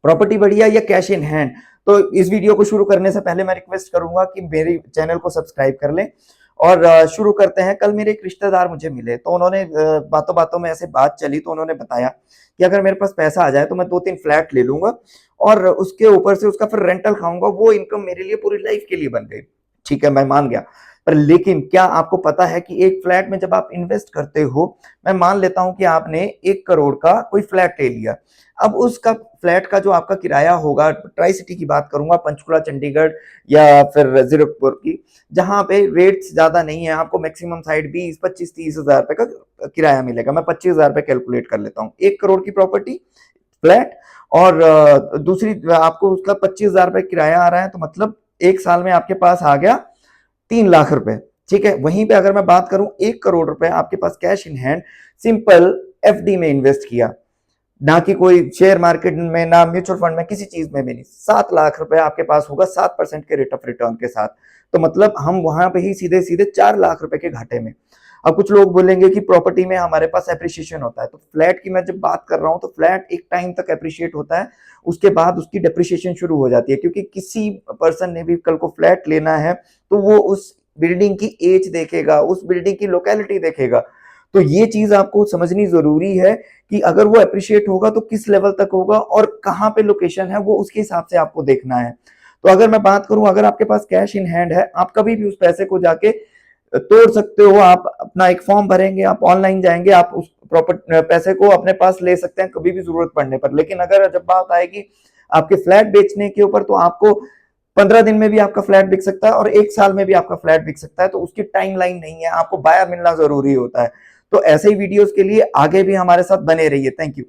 Property बढ़िया या cash in hand. तो इस वीडियो को शुरू करने से पहले मैं रिक्वेस्ट करूंगा कि मेरे चैनल को सब्सक्राइब कर लें और शुरू करते हैं। कल मेरे एक रिश्तेदार मुझे मिले, तो उन्होंने बातों बातों में ऐसे बात चली, तो उन्होंने बताया कि अगर मेरे पास पैसा आ जाए तो मैं 2-3 फ्लैट ले लूंगा और उसके ऊपर से उसका फिर रेंटल खाऊंगा, वो इनकम मेरे लिए पूरी लाइफ के लिए बन गई। ठीक है, मैं मान गया। पर लेकिन क्या आपको पता है कि एक फ्लैट में जब आप इन्वेस्ट करते हो, मैं मान लेता हूं कि आपने 1 करोड़ का कोई फ्लैट ले लिया। अब उसका फ्लैट का जो आपका किराया होगा, ट्राई सिटी की बात करूंगा, पंचकुला, चंडीगढ़ या फिर जीरकपुर की, जहां पे रेट्स ज्यादा नहीं है, आपको मैक्सिमम साइड 20-25-30 हजार रुपए का किराया मिलेगा। मैं 25 हजार रुपए कैलकुलेट कर लेता हूँ, 1 करोड़ की प्रॉपर्टी फ्लैट, और दूसरी आपको उसका 25 हजार रुपए किराया आ रहा है, तो मतलब एक साल में आपके पास आ गया 3 लाख रुपए। ठीक है, वहीं पे अगर मैं बात करूं 1 करोड़ रुपए आपके पास cash in hand, simple FD में इन्वेस्ट किया, ना कि कोई शेयर मार्केट में, ना म्यूचुअल फंड में, किसी चीज में भी नहीं, 7 लाख रुपए आपके पास होगा 7% के रेट ऑफ रिटर्न के साथ। तो मतलब हम वहां पे ही सीधे सीधे 4 लाख रुपए के घाटे में। अब कुछ लोग बोलेंगे कि प्रॉपर्टी में हमारे पास एप्रिसिएशन होता है, तो फ्लैट की मैं जब बात कर रहा हूं तो फ्लैट एक टाइम तक एप्रिशिएट होता है, उसके बाद उसकी डेप्रिसिएशन शुरू हो जाती है, क्योंकि किसी पर्सन ने भी कल को फ्लैट लेना है तो वो उस बिल्डिंग की एज देखेगा, उस बिल्डिंग की लोकेलिटी देखेगा। तो ये चीज आपको समझनी जरूरी है कि अगर वो अप्रिशिएट होगा तो किस लेवल तक होगा और कहाँ पे लोकेशन है, वो उसके हिसाब से आपको देखना है। तो अगर मैं बात करूं, अगर आपके पास कैश इन हैंड है, आप कभी भी उस पैसे को जाके तोड़ सकते हो। आप अपना एक फॉर्म भरेंगे, आप ऑनलाइन जाएंगे, आप उस प्रॉपर्टी पैसे को अपने पास ले सकते हैं कभी भी जरूरत पड़ने पर। लेकिन अगर जब बात आएगी आपके फ्लैट बेचने के ऊपर, तो आपको 15 दिन में भी आपका फ्लैट बिक सकता है और 1 साल में भी आपका फ्लैट बिक सकता है। तो उसकी टाइम लाइन नहीं है, आपको बायर मिलना जरूरी होता है। तो ऐसे ही वीडियोस के लिए आगे भी हमारे साथ बने रहिए। Thank you.